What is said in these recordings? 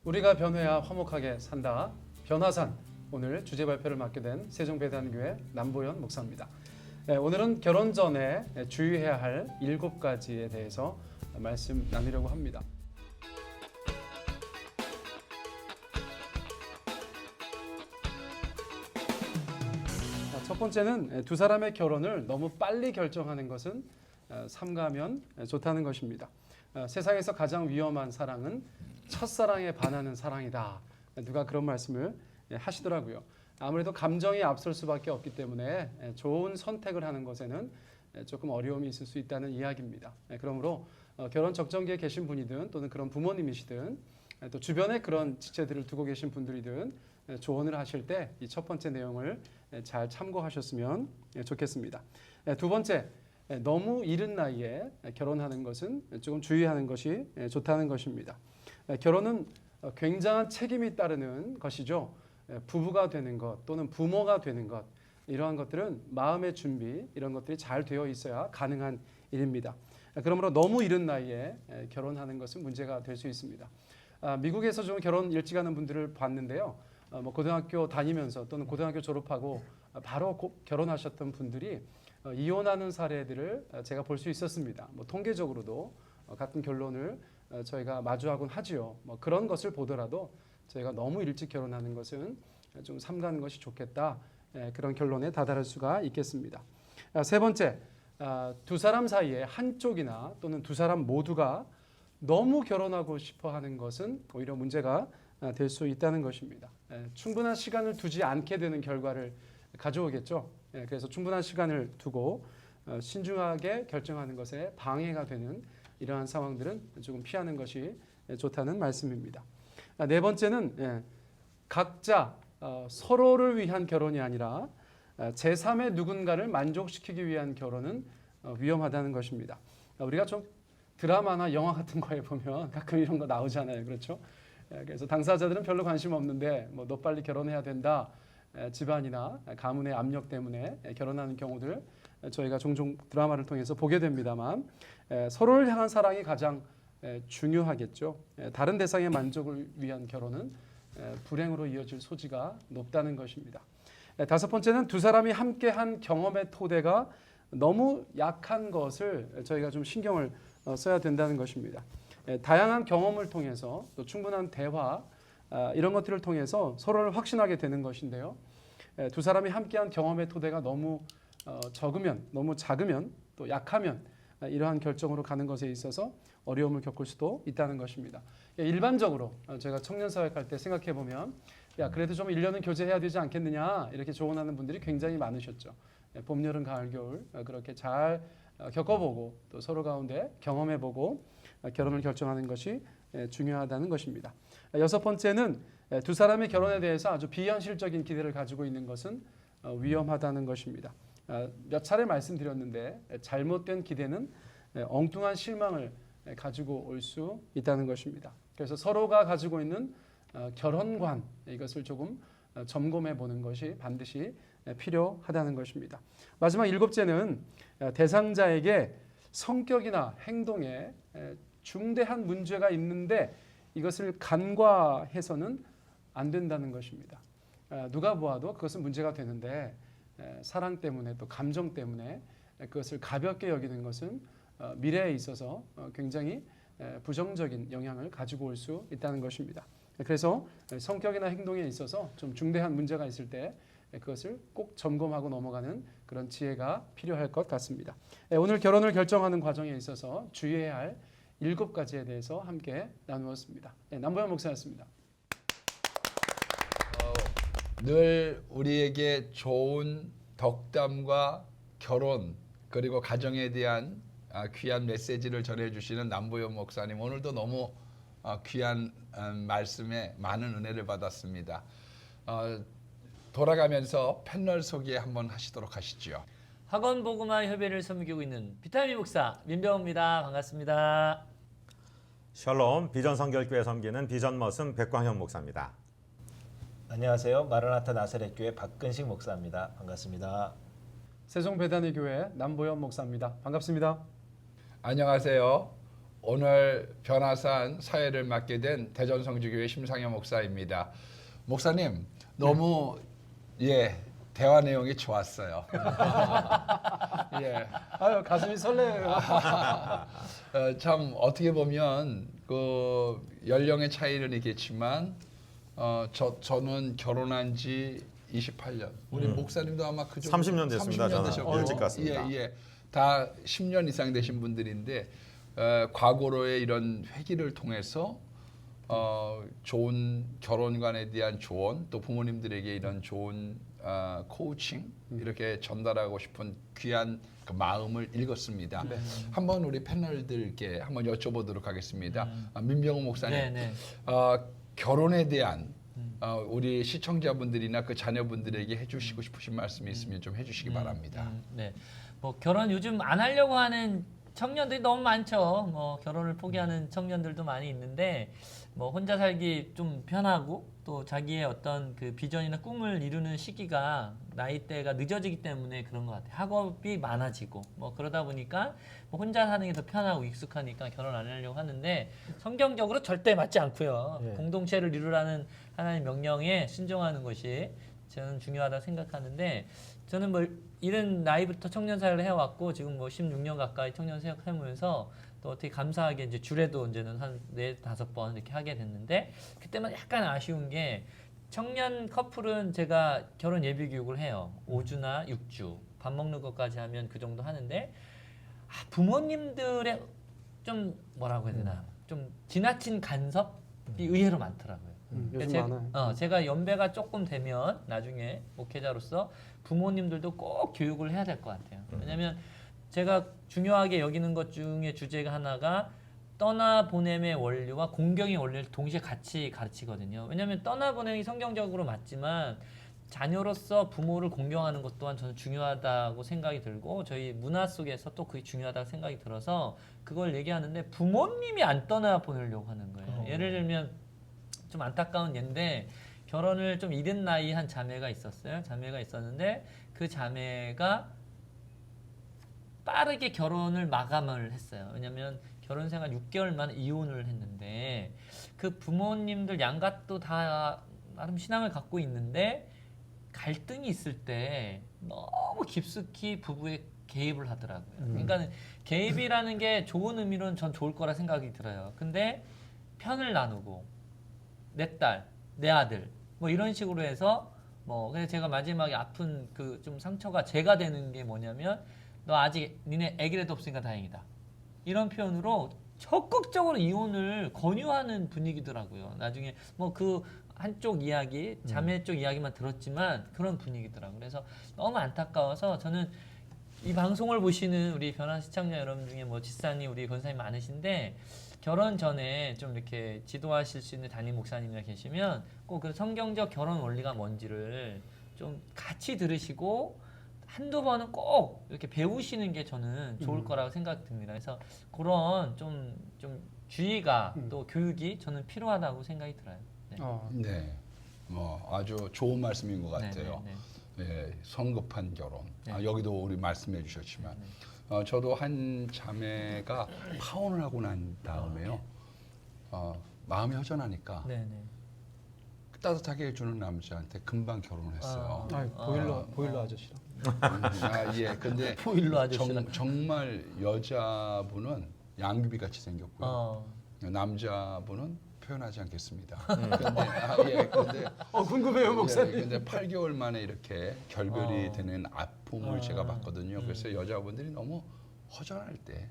우리가 변해야 화목하게 산다. 변화산. 오늘 주제 발표를 맡게 된 세종배단교회 남보현 목사입니다. 오늘은 결혼 전에 주의해야 할 7가지에 대해서 말씀 나누려고 합니다. 첫 번째는 두 사람의 결혼을 너무 빨리 결정하는 것은 삼가하면 좋다는 것입니다. 세상에서 가장 위험한 사랑은 첫사랑에 반하는 사랑이다. 누가 그런 말씀을 하시더라고요. 아무래도 감정이 앞설 수밖에 없기 때문에 좋은 선택을 하는 것에는 조금 어려움이 있을 수 있다는 이야기입니다. 그러므로 결혼 적정기에 계신 분이든 또는 그런 부모님이시든 또 주변에 그런 지체들을 두고 계신 분들이든 조언을 하실 때 이 첫 번째 내용을 잘 참고하셨으면 좋겠습니다. 두 번째, 너무 이른 나이에 결혼하는 것은 조금 주의하는 것이 좋다는 것입니다. 결혼은 굉장한 책임이 따르는 것이죠. 부부가 되는 것 또는 부모가 되는 것, 이러한 것들은 마음의 준비, 이런 것들이 잘 되어 있어야 가능한 일입니다. 그러므로 너무 이른 나이에 결혼하는 것은 문제가 될 수 있습니다. 미국에서 좀 결혼 일찍 하는 분들을 봤는데요. 고등학교 다니면서 또는 고등학교 졸업하고 바로 결혼하셨던 분들이 이혼하는 사례들을 제가 볼 수 있었습니다. 통계적으로도 같은 결론을 저희가 마주하곤 하지요. 그런 것을 보더라도 저희가 너무 일찍 결혼하는 것은 좀 삼가는 것이 좋겠다. 그런 결론에 다다를 수가 있겠습니다. 세 번째, 두 사람 사이에 한쪽이나 또는 두 사람 모두가 너무 결혼하고 싶어 하는 것은 오히려 문제가 될 수 있다는 것입니다. 충분한 시간을 두지 않게 되는 결과를 가져오겠죠. 그래서 충분한 시간을 두고 신중하게 결정하는 것에 방해가 되는 이러한 상황들은 조금 피하는 것이 좋다는 말씀입니다. 네 번째는 각자 서로를 위한 결혼이 아니라 제3의 누군가를 만족시키기 위한 결혼은 위험하다는 것입니다. 우리가 좀 드라마나 영화 같은 거에 보면 가끔 이런 거 나오잖아요. 그렇죠? 그래서 당사자들은 별로 관심 없는데 너 빨리 결혼해야 된다. 집안이나 가문의 압력 때문에 결혼하는 경우들 저희가 종종 드라마를 통해서 보게 됩니다만 서로를 향한 사랑이 가장 중요하겠죠. 다른 대상의 만족을 위한 결혼은 불행으로 이어질 소지가 높다는 것입니다. 다섯 번째는 두 사람이 함께한 경험의 토대가 너무 약한 것을 저희가 좀 신경을 써야 된다는 것입니다. 다양한 경험을 통해서 또 충분한 대화 이런 것들을 통해서 서로를 확신하게 되는 것인데요. 두 사람이 함께한 경험의 토대가 너무 적으면, 너무 작으면, 또 약하면 이러한 결정으로 가는 것에 있어서 어려움을 겪을 수도 있다는 것입니다. 일반적으로 제가 청년사회 갈 때 생각해 보면 야 그래도 좀 1년은 교제해야 되지 않겠느냐 이렇게 조언하는 분들이 굉장히 많으셨죠. 봄, 여름, 가을, 겨울 그렇게 잘 겪어보고 또 서로 가운데 경험해보고 결혼을 결정하는 것이 중요하다는 것입니다. 여섯 번째는 두 사람의 결혼에 대해서 아주 비현실적인 기대를 가지고 있는 것은 위험하다는 것입니다. 몇 차례 말씀드렸는데 잘못된 기대는 엉뚱한 실망을 가지고 올 수 있다는 것입니다. 그래서 서로가 가지고 있는 결혼관 이것을 조금 점검해 보는 것이 반드시 필요하다는 것입니다. 마지막 7째는 대상자에게 성격이나 행동에 중대한 문제가 있는데 이것을 간과해서는 안 된다는 것입니다. 누가 보아도 그것은 문제가 되는데 사랑 때문에 또 감정 때문에 그것을 가볍게 여기는 것은 미래에 있어서 굉장히 부정적인 영향을 가지고 올 수 있다는 것입니다. 그래서 성격이나 행동에 있어서 좀 중대한 문제가 있을 때 그것을 꼭 점검하고 넘어가는 그런 지혜가 필요할 것 같습니다. 오늘 결혼을 결정하는 과정에 있어서 주의해야 할 7가지에 대해서 함께 나누었습니다. 남보현 목사였습니다. 늘 우리에게 좋은 덕담과 결혼 그리고 가정에 대한 귀한 메시지를 전해주시는 남보현 목사님, 오늘도 너무 귀한 말씀에 많은 은혜를 받았습니다. 돌아가면서 패널 소개 한번 하시도록 하시죠. 학원 복음화 협의를 섬기고 있는 비타민 목사 민병호입니다. 반갑습니다. 샬롬 비전성결교회 섬기는 비전머슴 백광현 목사입니다. 안녕하세요. 마라나타 나사렛교회 박근식 목사입니다. 반갑습니다. 세종배단의 교회 남보현 목사입니다. 반갑습니다. 안녕하세요. 오늘 변화산 사회를 맡게 된 대전성주교회 심상현 목사입니다. 목사님 너무 대화 내용이 좋았어요. 예. 아유 가슴이 설레요. 참 어떻게 보면 그 연령의 차이는 있겠지만 저는 결혼한 지 28년. 우리 목사님도 아마 그 정도 30년 됐습니다. 30년 저는 되셨고. 일찍 갔습니다. 예. 다 10년 이상 되신 분들인데 과거로의 이런 회기를 통해서 좋은 결혼관에 대한 조언 또 부모님들에게 이런 좋은 코칭 이렇게 전달하고 싶은 귀한 그 마음을 읽었습니다. 한번 우리 패널들께 한번 여쭤보도록 하겠습니다. 민병호 목사님, 네. 결혼에 대한 우리 시청자분들이나 그 자녀분들에게 해주시고 싶으신 말씀이 있으면 좀 해주시기 바랍니다. 네. 뭐 결혼 요즘 안 하려고 하는 청년들이 너무 많죠. 뭐 결혼을 포기하는 청년들도 많이 있는데 뭐 혼자 살기 좀 편하고 또 자기의 어떤 그 비전이나 꿈을 이루는 시기가 나이대가 늦어지기 때문에 그런 것 같아요. 학업이 많아지고 뭐 그러다 보니까 뭐 혼자 사는 게 더 편하고 익숙하니까 결혼 안 하려고 하는데 성경적으로 절대 맞지 않고요. 공동체를 이루라는 하나님 명령에 순종하는 것이 저는 중요하다고 생각하는데 저는 뭐 이른 나이부터 청년 사역을 해왔고 지금 뭐 16년 가까이 청년 사역 해오면서 또 어떻게 감사하게 이제 주례도 이제는 한 4-5번 이렇게 하게 됐는데 그때만 약간 아쉬운 게 청년 커플은 제가 결혼 예비 교육을 해요. 5주나 6주 밥 먹는 것까지 하면 그 정도 하는데 부모님들의 좀 뭐라고 해야 되나 좀 지나친 간섭이 의외로 많더라고요. 요즘 많아요. 제가 연배가 조금 되면 나중에 목회자로서 부모님들도 꼭 교육을 해야 될 것 같아요. 왜냐하면 제가 중요하게 여기는 것 중에 주제가 하나가 떠나보냄의 원리와 공경의 원리를 동시에 같이 가르치거든요. 왜냐하면 떠나보냄이 성경적으로 맞지만 자녀로서 부모를 공경하는 것 또한 저는 중요하다고 생각이 들고 저희 문화 속에서 또 그게 중요하다고 생각이 들어서 그걸 얘기하는데 부모님이 안 떠나보내려고 하는 거예요. 예를 들면 좀 안타까운 예인데 결혼을 좀 이른 나이 한 자매가 있었어요. 자매가 있었는데 그 자매가 빠르게 결혼을 마감을 했어요. 왜냐하면 결혼 생활 6개월 만에 이혼을 했는데 그 부모님들 양가도 다 나름 신앙을 갖고 있는데 갈등이 있을 때 너무 깊숙이 부부에 개입을 하더라고요. 그러니까 개입이라는 게 좋은 의미로는 전 좋을 거라 생각이 들어요. 근데 편을 나누고 내 딸, 내 아들 뭐 이런 식으로 해서 뭐 그래서 제가 마지막에 아픈 그 좀 상처가 제가 되는 게 뭐냐면 너 아직 니네 애기라도 없으니까 다행이다. 이런 표현으로 적극적으로 이혼을 권유하는 분위기더라고요. 나중에 뭐 그 한쪽 이야기, 자매 쪽 이야기만 들었지만 그런 분위기더라고요. 그래서 너무 안타까워서 저는 이 방송을 보시는 우리 변화 시청자 여러분 중에 뭐 집사님, 우리 권사님 많으신데 결혼 전에 좀 이렇게 지도하실 수 있는 담임 목사님이나 계시면 꼭 그 성경적 결혼 원리가 뭔지를 좀 같이 들으시고 한두 번은 꼭 이렇게 배우시는 게 저는 좋을 거라고 생각됩니다. 그래서 그런 좀 주의가 또 교육이 저는 필요하다고 생각이 들어요. 네. 네, 뭐 아주 좋은 말씀인 것 같아요. 네. 예, 성급한 결혼. 네. 여기도 우리 말씀해 주셨지만 저도 한 자매가 파혼을 하고 난 다음에요. 마음이 허전하니까 네. 따뜻하게 해주는 남자한테 금방 결혼을 했어요. 보일러 아저씨랑. 예. 근데 보일러 아저씨랑. 정말 여자분은 양귀비 같이 생겼고요. 남자분은 표현하지 않겠습니다. 근데 궁금해요 목사님. 근데 8개월 만에 이렇게 결별이 되는 아픔을 제가 봤거든요. 그래서 여자분들이 너무 허전할 때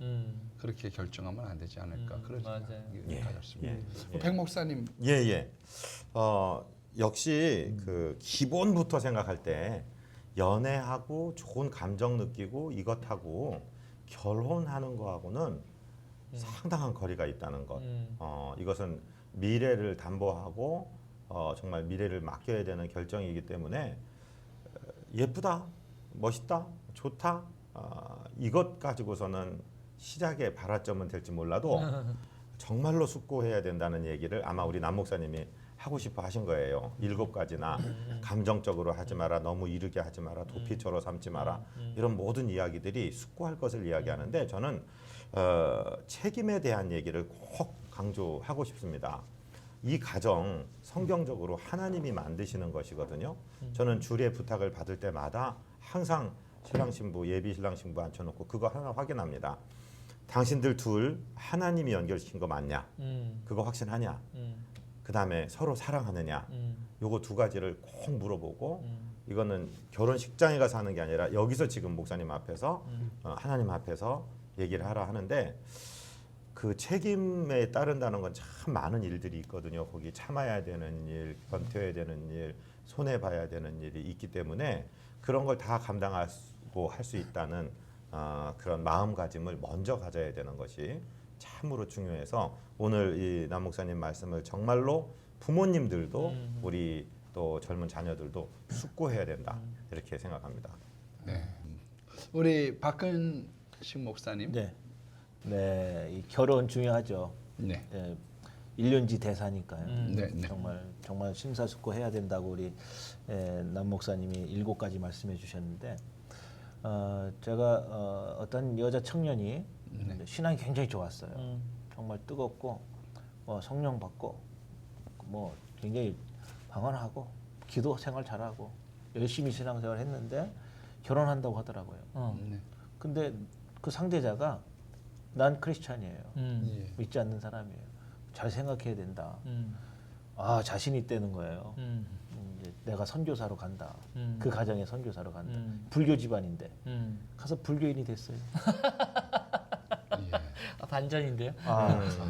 그렇게 결정하면 안 되지 않을까 그런 생각이 가졌습니다. 백 목사님. 예. 역시 그 기본부터 생각할 때 연애하고 좋은 감정 느끼고 이것하고 결혼하는 거하고는 상당한 거리가 있다는 것. 이것은 미래를 담보하고 정말 미래를 맡겨야 되는 결정이기 때문에 예쁘다, 멋있다, 좋다 이것 가지고서는 시작의 발화점은 될지 몰라도 정말로 숙고해야 된다는 얘기를 아마 우리 남 목사님이 하고 싶어 하신 거예요. 7가지나 감정적으로 하지 마라, 너무 이르게 하지 마라, 도피처로 삼지 마라 이런 모든 이야기들이 숙고할 것을 이야기하는데 저는 책임에 대한 얘기를 꼭 강조하고 싶습니다. 이 가정 성경적으로 하나님이 만드시는 것이거든요. 저는 주례 부탁을 받을 때마다 항상 신랑 신부 예비 신랑 신부 앉혀놓고 그거 하나 확인합니다. 당신들 둘 하나님이 연결시킨 거 맞냐? 그거 확신하냐? 그 다음에 서로 사랑하느냐? 요거 두 가지를 꼭 물어보고 이거는 결혼식장에 가서 하는 게 아니라 여기서 지금 목사님 앞에서 하나님 앞에서 얘기를 하라 하는데 그 책임에 따른다는 건 참 많은 일들이 있거든요. 거기 참아야 되는 일, 견뎌야 되는 일, 손해 봐야 되는 일이 있기 때문에 그런 걸 다 감당하고 할 수 있다는 그런 마음가짐을 먼저 가져야 되는 것이 참으로 중요해서 오늘 이 남 목사님 말씀을 정말로 부모님들도 우리 또 젊은 자녀들도 숙고해야 된다 이렇게 생각합니다. 네. 우리 박근식 목사님. 네, 이 결혼 중요하죠. 네. 예, 1년지 대사니까요. 네, 네. 정말 심사숙고해야 된다고 우리 남 목사님이 7가지 말씀해 주셨는데 제가 어떤 여자 청년이 신앙이 굉장히 좋았어요. 정말 뜨겁고 성령 받고 굉장히 방언하고 기도 생활 잘하고 열심히 신앙생활 했는데 결혼한다고 하더라고요. 네. 근데 그 상대자가 난 크리스찬이에요. 예. 믿지 않는 사람이에요. 잘 생각해야 된다. 자신이 있다는 거예요. 이제 내가 선교사로 간다. 그 가정에 선교사로 간다. 불교 집안인데 가서 불교인이 됐어요. 반전인데요.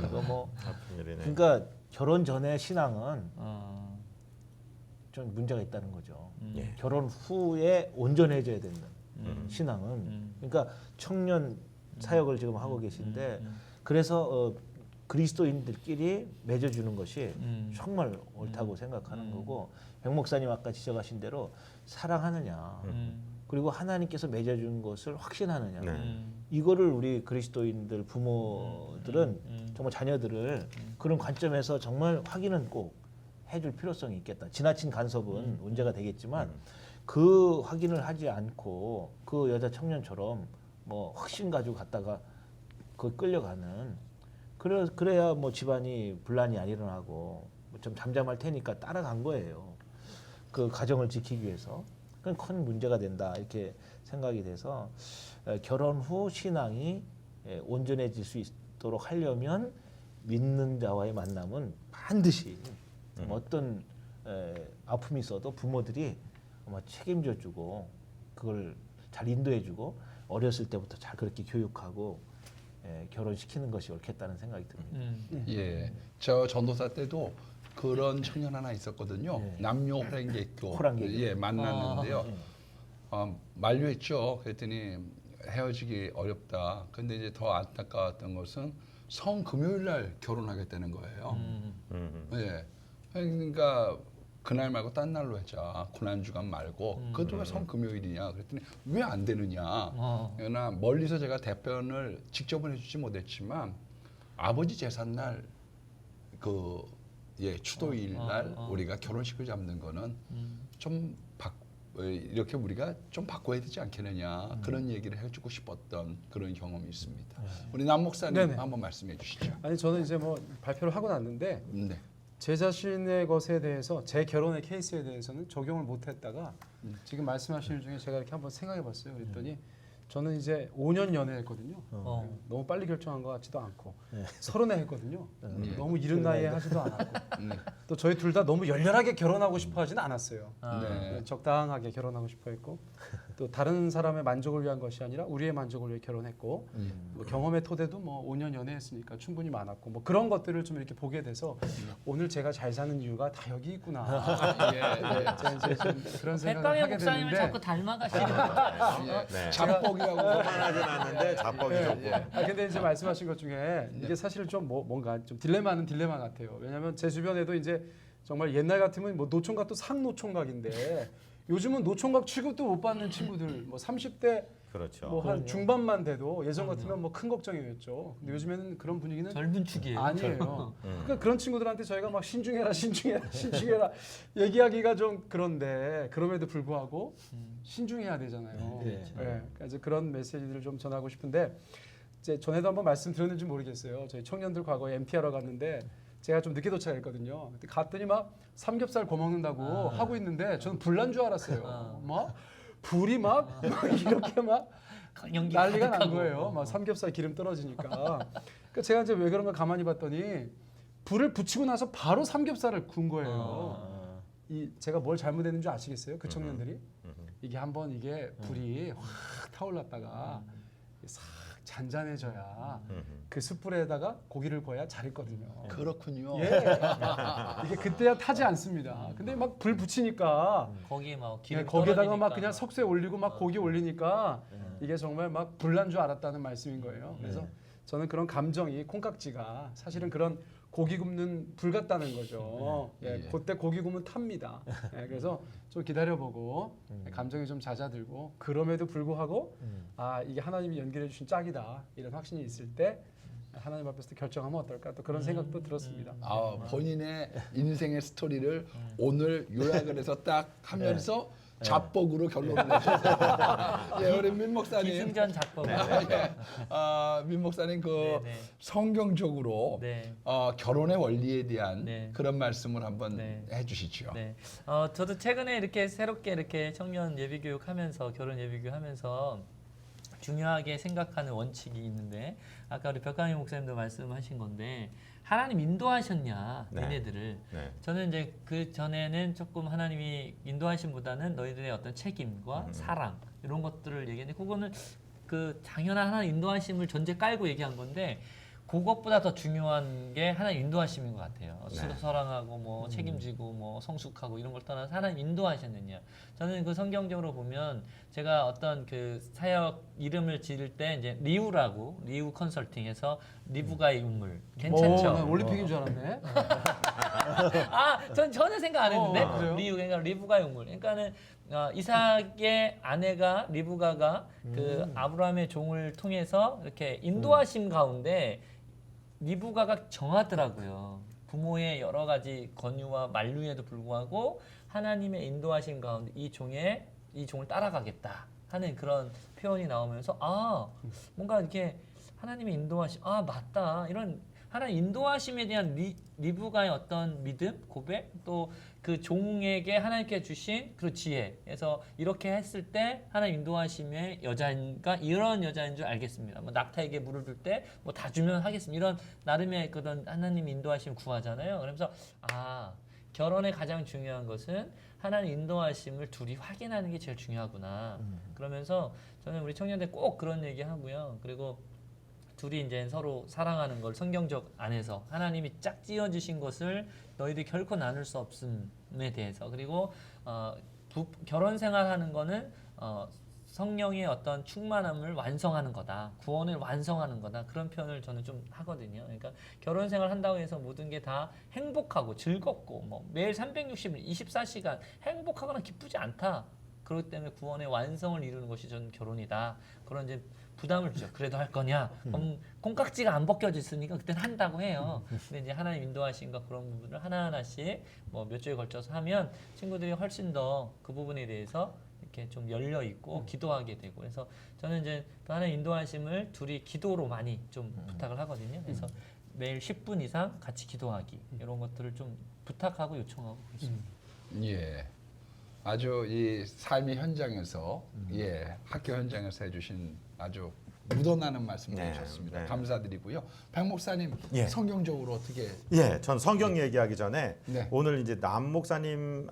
이거 뭐 아픈 일이네. 그러니까 결혼 전에 신앙은 좀 문제가 있다는 거죠. 예. 결혼 후에 온전해져야 되는 신앙은 그러니까 청년 사역을 지금 하고 계신데 그래서 그리스도인들끼리 맺어주는 것이 정말 옳다고 생각하는 거고 백 목사님 아까 지적하신 대로 사랑하느냐 그리고 하나님께서 맺어준 것을 확신하느냐 이거를 우리 그리스도인들 부모들은 정말 자녀들을 그런 관점에서 정말 확인은 꼭 해줄 필요성이 있겠다. 지나친 간섭은 문제가 되겠지만 그 확인을 하지 않고 그 여자 청년처럼 확신 가지고 갔다가 그 끌려가는 그래야 집안이 분란이 안 일어나고 좀 잠잠할 테니까 따라간 거예요. 그 가정을 지키기 위해서. 그건 큰 문제가 된다 이렇게 생각이 돼서 결혼 후 신앙이 온전해질 수 있도록 하려면 믿는 자와의 만남은 반드시 어떤 아픔이 있어도 부모들이 책임져주고 그걸 잘 인도해주고 어렸을 때부터 잘 그렇게 교육하고 결혼시키는 것이 옳겠다는 생각이 듭니다. 예. 저 전도사 때도 그런 청년 하나 있었거든요. 네. 남녀 호랑개교. 호랑개교. 예, 만났는데요. 만류했죠. 그랬더니 헤어지기 어렵다. 근데 이제 더 안타까웠던 것은 성금요일 날 결혼하겠다는 거예요. 예. 그러니까 그날 말고 딴 날로 하자. 고난주간 말고. 그것도 왜 성금요일이냐. 그랬더니 왜 안 되느냐. 그러나 멀리서 제가 답변을 직접은 해주지 못했지만 아버지 제삿날 추도일 날 우리가 결혼식을 잡는 거는 좀 이렇게 우리가 좀 바꿔야 되지 않겠느냐 그런 얘기를 해주고 싶었던 그런 경험이 있습니다. 우리 남 목사님 네네. 한번 말씀해 주시죠. 아니 저는 이제 발표를 하고 났는데 네. 제 자신의 것에 대해서 제 결혼의 케이스에 대해서는 적용을 못했다가 지금 말씀하시는 중에 제가 이렇게 한번 생각해봤어요. 그랬더니 저는 이제 5년 연애했거든요. 너무 빨리 결정한 것 같지도 않고 30에 했거든요. 너무 이른 나이에 하지도 않았고 또 저희 둘 다 너무 열렬하게 결혼하고 싶어 하지는 않았어요. 네. 적당하게 결혼하고 싶어 했고 또 다른 사람의 만족을 위한 것이 아니라 우리의 만족을 위해 결혼했고 경험의 토대도 5년 연애했으니까 충분히 많았고 그런 것들을 좀 이렇게 보게 돼서 오늘 제가 잘 사는 이유가 다 여기 있구나. 제가 이제 좀 그런 생각을 백강의 하게 목사님을 되는데 자꾸 닮아가시는 거예요. 네. 잡복이라고 그만하진 않는데 잡복이 좋고. 근데 이제 말씀하신 것 중에 이게 사실 좀 뭔가 좀 딜레마 같아요. 왜냐하면 제 주변에도 이제 정말 옛날 같으면 노총각도 상노총각인데 요즘은 노총각 취급도 못 받는 친구들 30대 그렇죠. 한 중반만 돼도 예전 같으면 큰 걱정이었죠. 근데 요즘에는 그런 분위기는 젊은 축이에요. 아니에요. 그러니까 그런 친구들한테 저희가 막 신중해라 얘기하기가 좀 그런데 그럼에도 불구하고 신중해야 되잖아요. 네. 그러니까 이제 그런 메시지들을 좀 전하고 싶은데 이제 전에도 한번 말씀드렸는지 모르겠어요. 저희 청년들 과거에 MT하러 갔는데 제가 좀 늦게 도착했거든요. 근데 갔더니 막 삼겹살 구워 먹는다고 하고 있는데 저는 불난 줄 알았어요. 막 불이 막 이렇게 막 연기 난리가 난 가득하고. 거예요. 막 삼겹살 기름 떨어지니까. 그러니까 제가 이제 왜 그런가 가만히 봤더니 불을 붙이고 나서 바로 삼겹살을 구운 거예요. 이 제가 뭘 잘못했는지 줄 아시겠어요? 그 청년들이 이게 한번 이게 불이 확 타올랐다가 싹 잔잔해져야 그 숯불에다가 고기를 구워야 잘 익거든요. 그렇군요. 예. 이게 그때야 타지 않습니다. 근데 막 불 붙이니까 거기에 막 기름 예, 거기에다가 막 떨어지니까. 그냥 석쇠 올리고 막 고기 올리니까 이게 정말 막 불난 줄 알았다는 말씀인 거예요. 그래서 저는 그런 감정이 콩깍지가 사실은 그런 고기 굽는 불 같다는 거죠. 예, 예. 그때 고기 구우면 탑니다. 예, 그래서 좀 기다려보고 감정이 좀 잦아들고 그럼에도 불구하고 아 이게 하나님이 연결해 주신 짝이다 이런 확신이 있을 때 하나님 앞에서 결정하면 어떨까 또 그런 생각도 들었습니다. 아, 본인의 인생의 스토리를 오늘 요약을 해서 딱 하면서 잡복으로 결론을 내셨어요. 예, 우리 민 목사님. 기승전 작법. 민 목사님 그 네, 네. 성경적으로 네. 결혼의 원리에 대한 네. 그런 말씀을 한번 네. 해주시죠. 네. 저도 최근에 이렇게 새롭게 이렇게 청년 예비 교육하면서 결혼 예비 교육하면서 중요하게 생각하는 원칙이 있는데 아까 우리 벽강희 목사님도 말씀하신 건데 하나님 인도하셨냐 네. 얘네들을 네. 저는 이제 그 전에는 조금 하나님이 인도하심보다는 너희들의 어떤 책임과 사랑 이런 것들을 얘기했는데 그거는 그 당연한 하나님 인도하심을 전제 깔고 얘기한 건데 그것보다 더 중요한 게 하나님 인도하심인 것 같아요. 네. 사랑하고 뭐 책임지고 뭐 성숙하고 이런 걸 떠나서 하나님 인도하셨느냐. 저는 그 성경적으로 보면 제가 어떤 그 사역 이름을 지을 때 이제 리우 컨설팅에서 리브가의 우물 괜찮죠? 난 올림픽인 줄 알았네. 전 전혀 생각 안 했는데 그래요? 그러니까 리브가의 우물. 그러니까는 이삭의 아내가 리브가가 그 아브라함의 종을 통해서 이렇게 인도하심 가운데 리브가가 정하더라고요. 부모의 여러 가지 권유와 만류에도 불구하고 하나님의 인도하심 가운데 이 종을 따라가겠다 하는 그런 표현이 나오면서 뭔가 이렇게 하나님의 인도하심 맞다 이런 하나님 인도하심에 대한 리브가의 어떤 믿음, 고백, 또 그 종에게 하나님께 주신 그 지혜. 그래서 이렇게 했을 때 하나님 인도하심의 여자인가 이런 여자인 줄 알겠습니다. 뭐 낙타에게 물을 줄 때 뭐 다 주면 하겠습니다. 이런 나름의 그런 하나님 인도하심 구하잖아요. 그러면서 결혼의 가장 중요한 것은 하나님 인도하심을 둘이 확인하는 게 제일 중요하구나. 그러면서 저는 우리 청년들 꼭 그런 얘기 하고요. 그리고 둘이 이제 서로 사랑하는 걸 성경적 안에서 하나님이 짝 지어 주신 것을 너희들이 결코 나눌 수 없음에 대해서 그리고 결혼 생활하는 거는 성령의 어떤 충만함을 완성하는 거다. 구원을 완성하는 거다. 그런 표현을 저는 좀 하거든요. 그러니까 결혼 생활 한다고 해서 모든 게 다 행복하고 즐겁고 뭐 매일 360일 24시간 행복하거나 기쁘지 않다. 그렇기 때문에 구원의 완성을 이루는 것이 저는 결혼이다. 그런 이제 부담을 주죠. 그래도 할 거냐? 그럼 콩깍지가 안 벗겨졌으니까 그때는 한다고 해요. 근데 이제 하나님 인도하신가 그런 부분을 하나하나씩 뭐 몇 주에 걸쳐서 하면 친구들이 훨씬 더 그 부분에 대해서 이렇게 좀 열려 있고 기도하게 되고 그래서 저는 이제 그 하나님 인도하심을 둘이 기도로 많이 좀 부탁을 하거든요. 그래서 매일 10분 이상 같이 기도하기 이런 것들을 좀 부탁하고 요청하고 있습니다. 예. 아주 이 삶의 현장에서 학교 현장에서 해주신 아주 묻어나는 말씀 네, 해주셨습니다. 네. 감사드리고요. 박 목사님 예. 성경적으로 어떻게? 예, 전 성경 얘기하기 전에 네. 오늘 이제 남 목사님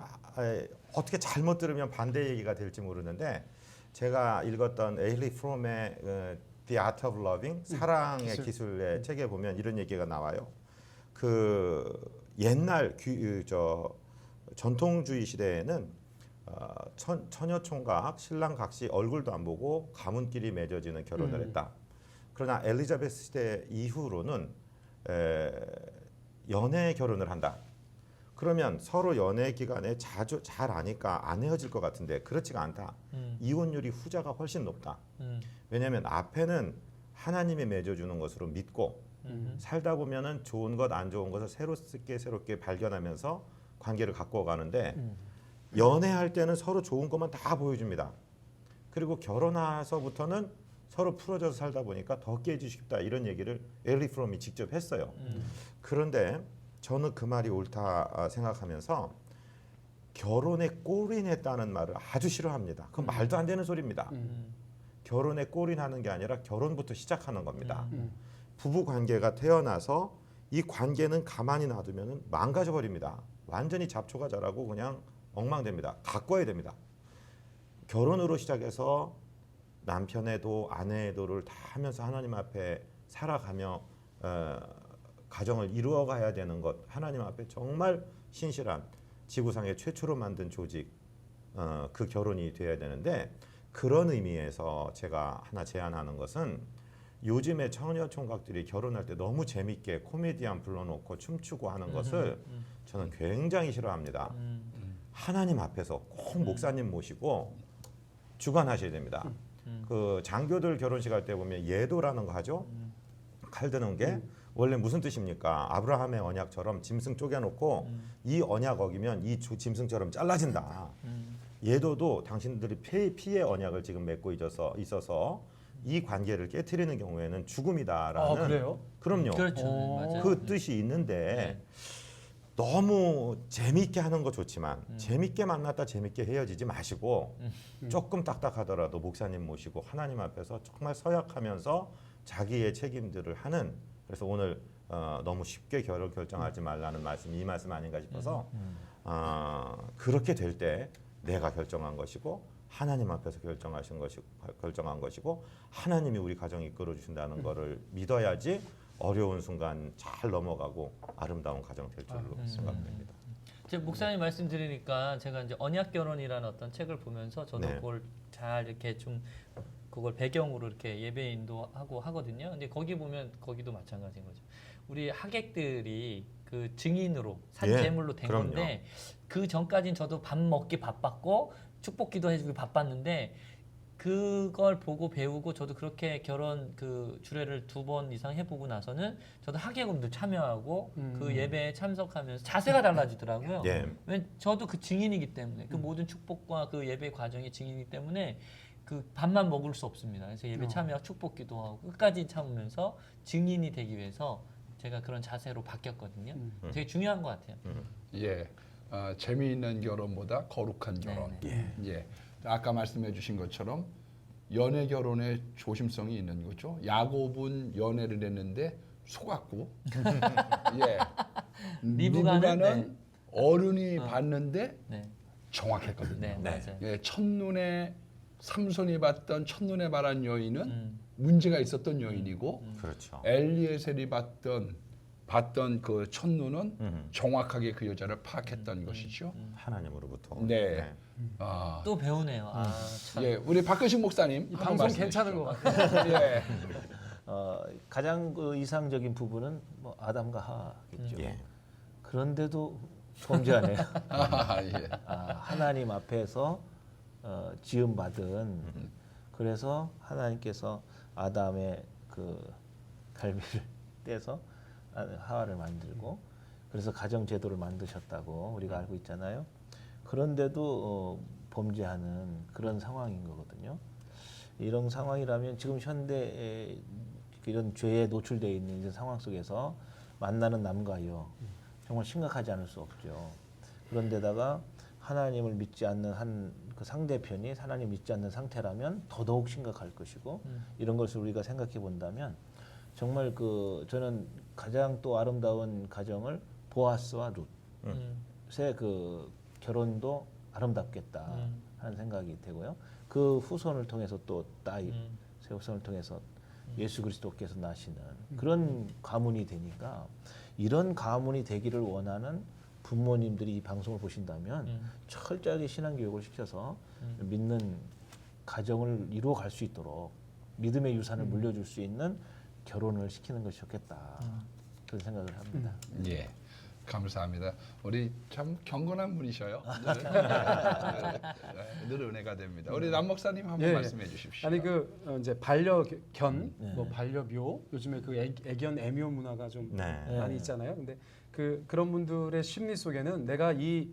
어떻게 잘못 들으면 반대 얘기가 될지 모르는데 제가 읽었던 에일리 프롬의 The Art of Loving 사랑의 기술의 책에 보면 이런 얘기가 나와요. 그 옛날 전통주의 시대에는 처녀 총각 신랑 각시 얼굴도 안 보고 가문끼리 맺어지는 결혼을 했다. 그러나 엘리자베스 시대 이후로는 연애 결혼을 한다. 그러면 서로 연애 기간에 자주 잘 아니까 안 헤어질 것 같은데 그렇지가 않다. 이혼율이 후자가 훨씬 높다. 왜냐하면 앞에는 하나님이 맺어주는 것으로 믿고 살다 보면은 좋은 것 안 좋은 것을 새롭게 발견하면서 관계를 갖고 가는데 연애할 때는 서로 좋은 것만 다 보여줍니다. 그리고 결혼해서부터는 서로 풀어져서 살다 보니까 더 깨지고 싶다 이런 얘기를 에리 프롬이 직접 했어요. 그런데 저는 그 말이 옳다 생각하면서 결혼에 골인했다는 말을 아주 싫어합니다. 그건 말도 안 되는 소리입니다. 결혼에 골인하는 게 아니라 결혼부터 시작하는 겁니다. 부부 관계가 태어나서 이 관계는 가만히 놔두면 망가져 버립니다. 완전히 잡초가 자라고 그냥 엉망됩니다. 가꿔야 됩니다. 결혼으로 시작해서 남편의 도 아내의 도를 다 하면서 하나님 앞에 살아가며 가정을 이루어가야 되는 것, 하나님 앞에 정말 신실한 지구상의 최초로 만든 조직, 그 결혼이 돼야 되는데, 그런 의미에서 제가 하나 제안하는 것은 요즘에 처녀 총각들이 결혼할 때 너무 재밌게 코미디언 불러놓고 춤추고 하는 것을 저는 굉장히 싫어합니다. 하나님 앞에서 꼭 목사님 모시고 주관하셔야 됩니다. 그 장교들 결혼식 할 때 보면 예도라는 거 하죠. 칼 드는 게 원래 무슨 뜻입니까? 아브라함의 언약처럼 짐승 쪼개놓고 이 언약 어기면 이 짐승처럼 잘라진다. 예도도 당신들이 피의 언약을 지금 맺고 있어서 이 관계를 깨트리는 경우에는 죽음이다라는. 그래요? 그럼요. 그렇죠. 네, 맞아요. 그 뜻이 있는데 너무 재미있게 하는 거 좋지만 재미있게 만났다 재미있게 헤어지지 마시고 조금 딱딱하더라도 목사님 모시고 하나님 앞에서 정말 서약하면서 자기의 책임들을 하는. 그래서 오늘 너무 쉽게 결혼 결정하지 말라는 말씀이 이 말씀 아닌가 싶어서 그렇게 될 때 내가 결정한 것이고 하나님 앞에서 결정한 것이고 하나님이 우리 가정 이끌어 주신다는 것을 믿어야지 어려운 순간 잘 넘어가고 아름다운 가정 될 줄로 생각됩니다. 제 목사님 말씀드리니까 제가 이제 언약 결혼이라는 어떤 책을 보면서 저도 네. 그걸 잘 이렇게 좀 그걸 배경으로 이렇게 예배 인도하고 하거든요. 근데 거기 보면 거기도 마찬가지인 거죠. 우리 하객들이 그 증인으로 산재물로 된 그럼요. 건데 그 전까진 저도 밥 먹기 바빴고 축복기도 해주기 바빴는데 그걸 보고 배우고 저도 그렇게 결혼 그 주례를 2번 이상 해보고 나서는 저도 하객음도 참여하고 그 예배에 참석하면서 자세가 달라지더라고요. 예. 왜 저도 그 증인이기 때문에 그 모든 축복과 그 예배 과정의 증인이기 때문에 그 밥만 먹을 수 없습니다. 그래서 예배 참여하고 축복기도 하고 끝까지 참으면서 증인이 되기 위해서 제가 그런 자세로 바뀌었거든요. 되게 중요한 것 같아요. 예, 재미있는 결혼보다 거룩한 결혼. 예, 아까 말씀해주신 것처럼 연애 결혼에 조심성이 있는 거죠. 야곱은 연애를 했는데 속았고, 예, 리브가는 리브가는 어른이 봤는데 네, 정확했거든요. 네, 맞아요. 예, 첫눈에 삼손이 봤던 첫눈에 반한 여인은 문제가 있었던 여인이고 그렇죠. 엘리에셀이 봤던 그 첫눈은 정확하게 그 여자를 파악했던 것이죠. 하나님으로부터. 네. 아, 또 배우네요. 아, 참. 예, 우리 박근식 목사님 이 한번 방송 말씀해 괜찮은 주시죠. 것 같아요. 예. 가장 그 이상적인 부분은 뭐 아담과 하와겠죠. 예. 그런데도 범죄하네요. 아, 예. 하나님 앞에서 지음받은 그래서 하나님께서 아담의 그 갈비를 떼서 하와를 만들고 그래서 가정 제도를 만드셨다고 우리가 알고 있잖아요. 그런데도 범죄하는 그런 상황인 거거든요. 이런 상황이라면 지금 현대에 이런 죄에 노출되어 있는 이런 상황 속에서 만나는 남과 여 정말 심각하지 않을 수 없죠. 그런데다가 하나님을 믿지 않는 그 상대편이 하나님 믿지 않는 상태라면 더더욱 심각할 것이고 이런 것을 우리가 생각해 본다면 정말 그 저는 가장 또 아름다운 가정을 보아스와 룻의 그 결혼도 아름답겠다 하는 생각이 되고요. 그 후손을 통해서 또 새 후손을 통해서 예수 그리스도께서 나시는 그런 가문이 되니까 이런 가문이 되기를 원하는 부모님들이 이 방송을 보신다면 철저하게 신앙 교육을 시켜서 믿는 가정을 이루어 갈 수 있도록 믿음의 유산을 물려줄 수 있는 결혼을 시키는 것이 좋겠다 그런 생각을 합니다. 예. 감사합니다. 우리 참 경건한 분이셔요. 늘 은혜가 됩니다. 우리 남 목사님 한번 예, 말씀해 주십시오. 아니 그 이제 반려견, 뭐 반려묘, 요즘에 그 애견 애묘 문화가 좀 네. 많이 있잖아요. 근데 그런 분들의 심리 속에는 내가 이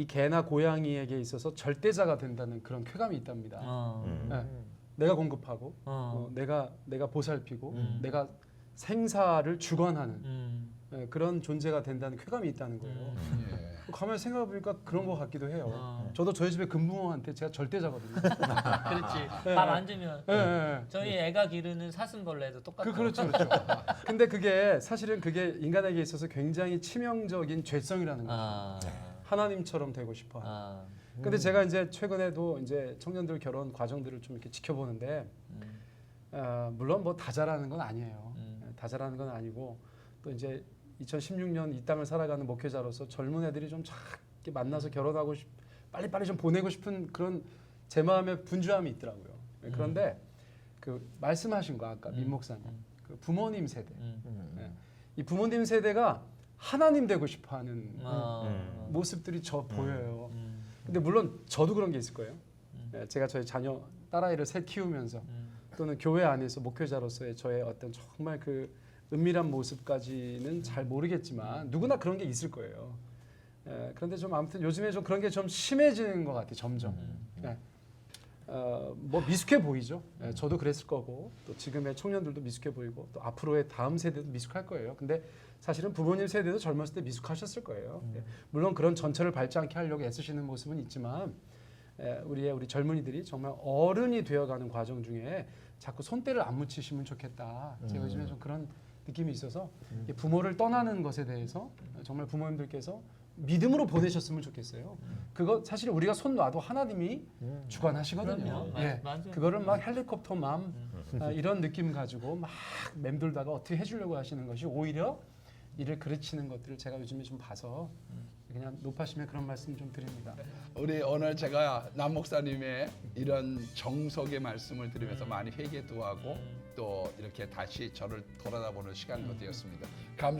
개나 고양이에게 있어서 절대자가 된다는 그런 쾌감이 있답니다. 어. 네. 내가 공급하고 내가 보살피고 내가 생사를 주관하는 그런 존재가 된다는 쾌감이 있다는 거예요. 예. 가만히 생각해보니까 그런 것 같기도 해요. 저도 저희 집에 근무원한테 제가 절대자거든요. 그렇지. 네. 밥 안 주면 예, 예. 저희 애가 기르는 사슴벌레도 똑같아요. 그렇죠. 근데 그게 사실은 그게 인간에게 있어서 굉장히 치명적인 죄성이라는 거예요. 아. 하나님처럼 되고 싶어. 아. 근데 제가 이제 최근에도 이제 청년들 결혼 과정들을 좀 이렇게 지켜보는데 물론 뭐 다 잘하는 건 아니에요. 다 잘하는 건 아니고 또 이제 2016년 이 땅을 살아가는 목회자로서 젊은 애들이 좀 작게 만나서 결혼하고 빨리빨리 좀 보내고 싶은 그런 제 마음의 분주함이 있더라고요. 그런데 그 말씀하신 거 아까 민 목사님 그 부모님 세대 이 부모님 세대가 하나님 되고 싶어하는 모습들이 저 보여요. 근데 물론 저도 그런 게 있을 거예요. 제가 저희 자녀 딸아이를 셋 키우면서 또는 교회 안에서 목회자로서의 저의 어떤 정말 그 은밀한 모습까지는 잘 모르겠지만 누구나 그런 게 있을 거예요. 그런데 좀 아무튼 요즘에 좀 그런 게 좀 심해지는 것 같아요. 점점. 뭐 미숙해 보이죠. 저도 그랬을 거고 또 지금의 청년들도 미숙해 보이고 또 앞으로의 다음 세대도 미숙할 거예요. 근데 사실은 부모님 세대도 젊었을 때 미숙하셨을 거예요. 물론 그런 전철을 밟지 않게 하려고 애쓰시는 모습은 있지만 우리 젊은이들이 정말 어른이 되어가는 과정 중에 자꾸 손때를 안 묻히시면 좋겠다. 제가 요즘에 좀 그런 느낌이 있어서 부모를 떠나는 것에 대해서 정말 부모님들께서 믿음으로 보내셨으면 좋겠어요. 그거 사실 우리가 손 놔도 하나님이 주관하시거든요. 그럼요. 맞아요. 그거를 막 헬리콥터 맘 이런 느낌 가지고 막 맴돌다가 어떻게 해주려고 하시는 것이 오히려 이를 그르치는 것들을 제가 요즘에 좀 봐서 그냥 높아심에 그런 말씀 좀 드립니다. 우리 오늘 제가 남 목사님의 이런 정석의 말씀을 들으면서 많이 회개도 하고 또 이렇게 다시 저를 돌아다보는 시간도 되었습니다. 감사.